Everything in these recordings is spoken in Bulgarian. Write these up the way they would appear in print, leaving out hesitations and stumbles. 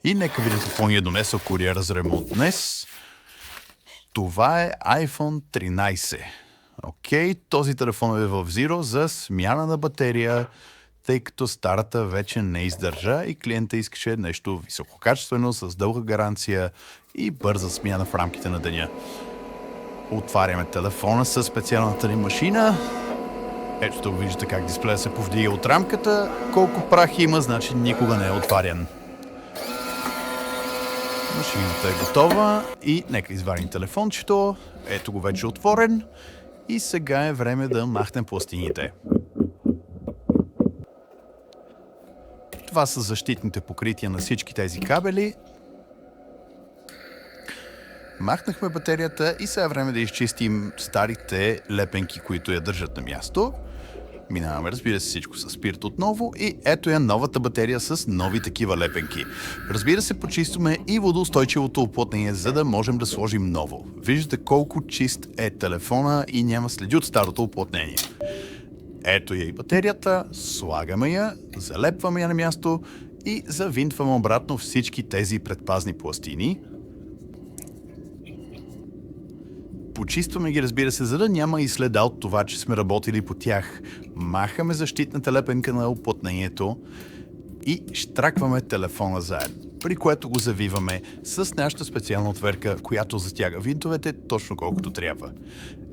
И нека видим какво ни е донесъл куриера за ремонт днес. Това е iPhone 13. Окей, този телефон е в Zero за смяна на батерия, тъй като старата вече не издържа и клиента искаше нещо висококачествено, с дълга гаранция и бърза смяна в рамките на деня. Отваряме телефона със специалната ни машина. Ето тук виждате как дисплея се повдига от рамката. Колко прах има, значи никога не е отварян. Машината е готова и нека извадим телефончето. Ето го вече отворен. И сега е време да махнем пластините. Това са защитните покрития на всички тези кабели. Махнахме батерията и сега е време да изчистим старите лепенки, които я държат на място. Минаваме, разбира се, всичко с спирт отново и ето я новата батерия с нови такива лепенки. Разбира се, почистваме и водоустойчивото уплътнение, за да можем да сложим ново. Виждате колко чист е телефона и няма следи от старото уплътнение. Ето я и батерията, слагаме я, залепваме я на място и завинтваме обратно всички тези предпазни пластини. Почистваме ги, разбира се, за да няма и следа от това, че сме работили по тях. Махаме защитната лепенка на уплътнението и щракваме телефона заедно, при което го завиваме с нашата специална отверка, която затяга винтовете точно колкото трябва.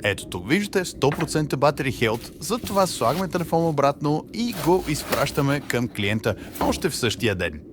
Ето тук виждате 100% battery health, затова слагаме телефона обратно и го изпращаме към клиента още в същия ден.